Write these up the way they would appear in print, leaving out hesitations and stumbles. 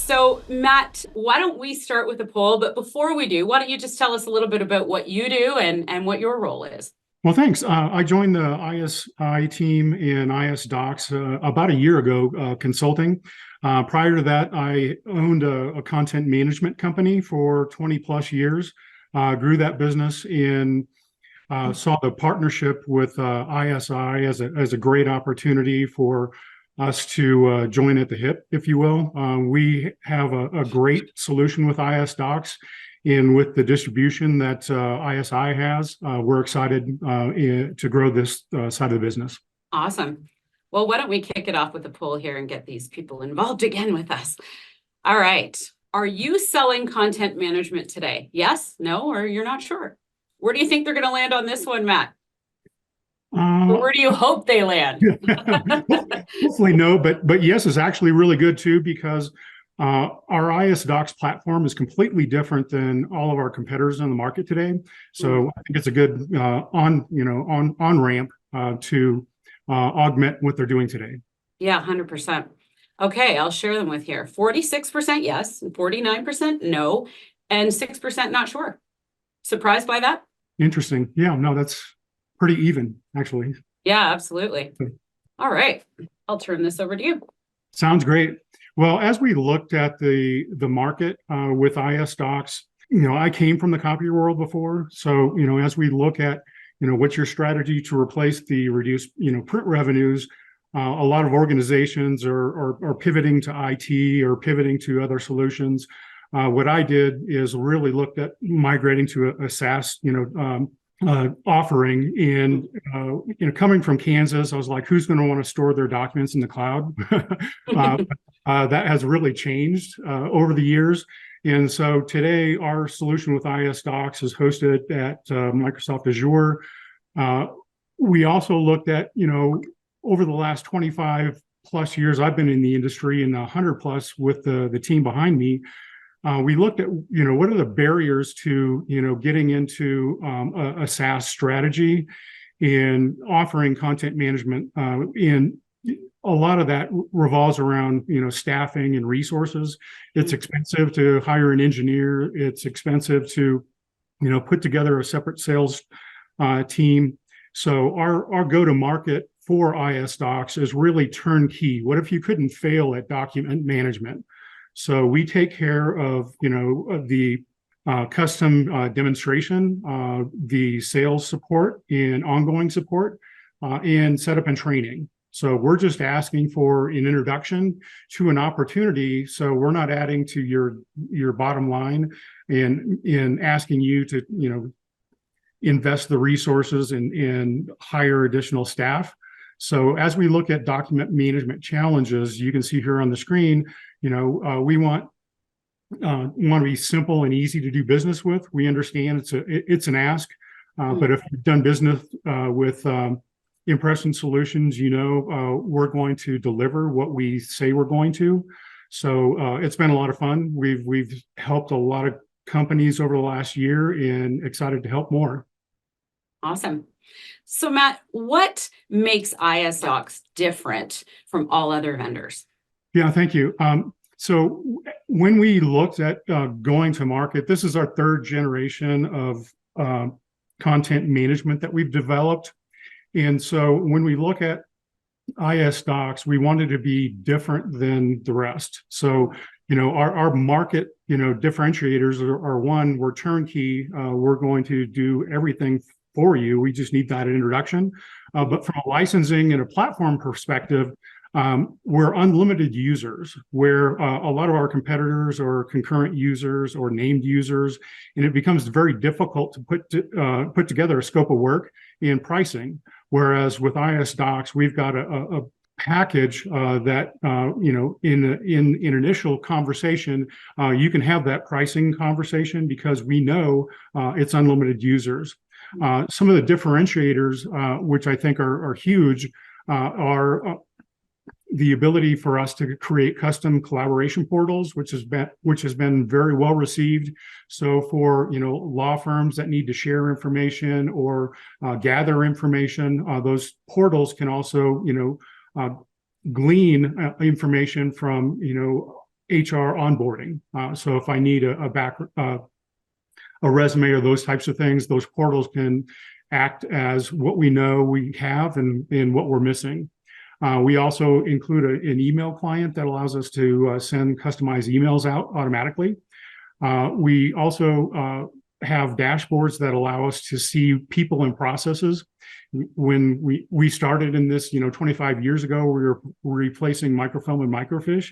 So, Matt, why don't we start with a poll? But before we do, why don't you just tell us a little bit about what you do and what your role is? Well, thanks. I joined the ISI team in IS Docs about a year ago, consulting. Prior to that, I owned a content management company for 20 plus years, grew that business and saw the partnership with ISI as a great opportunity for us to join at the hip, if you will. We have a great solution with IS Docs. And with the distribution that ISI has, we're excited to grow this side of the business. Awesome. Well, why don't we kick it off with a poll here and get these people involved again with us? All right. Are you selling content management today? Yes, no, or you're not sure? Where do you think they're going to land on this one, Matt? Or where do you hope they land? Hopefully no, but yes is actually really good too, because our IS Docs platform is completely different than all of our competitors in the market today. So I think it's a good on ramp to augment what they're doing today. Yeah, 100%. Okay, I'll share them with here. 46% yes, 49% no, and 6% not sure. Surprised by that? Interesting. Yeah, no, that's pretty even, actually. Yeah, absolutely. All right, I'll turn this over to you. Sounds great. Well, as we looked at the market with IS Docs, I came from the copy world before. So, as we look at, what's your strategy to replace the reduced, print revenues, a lot of organizations are pivoting to IT or pivoting to other solutions. What I did is really looked at migrating to a SaaS, offering. And coming from Kansas, I was like, who's going to want to store their documents in the cloud? That has really changed over the years. And so today, our solution with IS Docs is hosted at Microsoft Azure. We also looked at, over the last 25 plus years, I've been in the industry, and 100 plus with the team behind me. We looked at, what are the barriers to, getting into a SaaS strategy and offering content management. And a lot of that revolves around, staffing and resources. It's expensive to hire an engineer. It's expensive to, put together a separate sales team. So our go-to-market for IS Docs is really turnkey. What if you couldn't fail at document management? So we take care of, the custom demonstration, the sales support and ongoing support, and setup and training. So we're just asking for an introduction to an opportunity. So we're not adding to your bottom line and asking you to, invest the resources and hire additional staff. So as we look at document management challenges, you can see here on the screen, we want to be simple and easy to do business with. We understand it's an ask, but if you've done business with Impression Solutions, we're going to deliver what we say we're going to. So it's been a lot of fun. We've helped a lot of companies over the last year, and excited to help more. Awesome. So Matt, what makes IS Docs different from all other vendors? Yeah, thank you. So when we looked at going to market, this is our third generation of content management that we've developed. And so when we look at IS Docs, we wanted to be different than the rest. So, our market, differentiators are one, we're turnkey. We're going to do everything for you. We just need that introduction. But from a licensing and a platform perspective, we're unlimited users, where a lot of our competitors are concurrent users or named users, and it becomes very difficult to put together a scope of work and pricing. Whereas with IS Docs, we've got a package that in an initial conversation, you can have that pricing conversation because we know it's unlimited users. Some of the differentiators, which I think are huge, are the ability for us to create custom collaboration portals, which has been very well received. So for law firms that need to share information or gather information, those portals can also glean information from HR onboarding. So if I need a resume or those types of things, those portals can act as what we know we have and what we're missing. We also include an email client that allows us to send customized emails out automatically. We also have dashboards that allow us to see people and processes. When we started in this, 25 years ago, we were replacing microfilm and microfiche.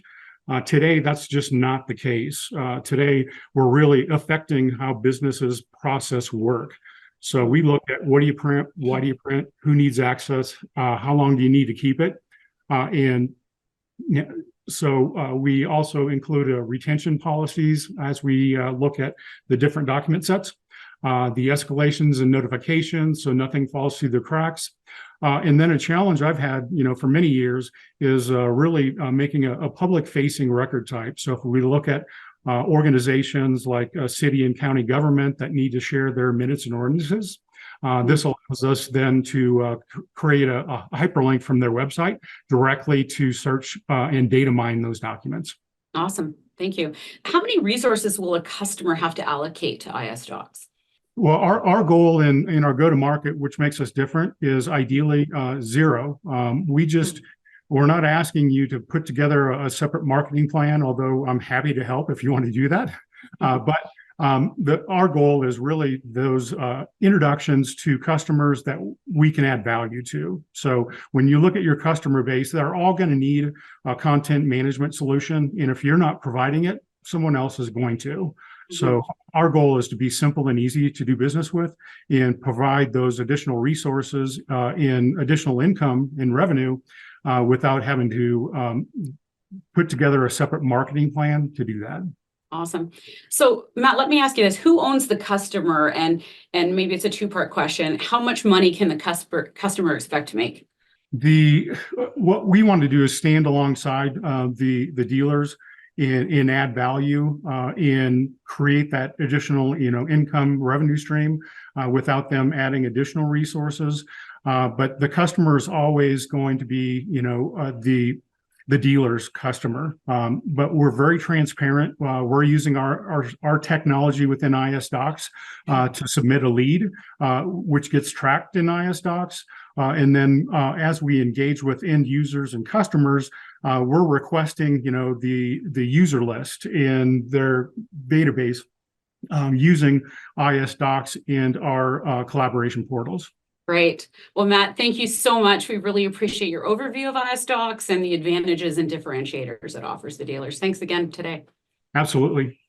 Today, that's just not the case. Today, we're really affecting how businesses process work. So we look at what do you print, why do you print, who needs access, how long do you need to keep it, So we also include retention policies as we look at the different document sets, the escalations and notifications, so nothing falls through the cracks. And then a challenge I've had, for many years is really making a public-facing record type. So if we look at organizations like city and county government that need to share their minutes and ordinances, this allows us then to create a hyperlink from their website directly to search and data mine those documents. Awesome. Thank you. How many resources will a customer have to allocate to ISDocs? Well, our goal in our go-to-market, which makes us different, is ideally zero. We're not asking you to put together a separate marketing plan, although I'm happy to help if you want to do that. But our goal is really those introductions to customers that we can add value to. So when you look at your customer base, they're all going to need a content management solution. And if you're not providing it, someone else is going to. So our goal is to be simple and easy to do business with and provide those additional resources in additional income and revenue without having to put together a separate marketing plan to do that. Awesome. So Matt, let me ask you this. Who owns the customer? And maybe it's a two-part question. How much money can the customer expect to make? What we want to do is stand alongside the dealers and add value and create that additional income revenue stream without them adding additional resources. But the customer is always going to be the dealer's customer. But we're very transparent. We're using our technology within ISDocs to submit a lead, which gets tracked in ISDocs. And then as we engage with end users and customers, we're requesting, the user list in their database using ISDocs and our collaboration portals. Great. Well, Matt, thank you so much. We really appreciate your overview of ISDocs and the advantages and differentiators it offers the dealers. Thanks again today. Absolutely.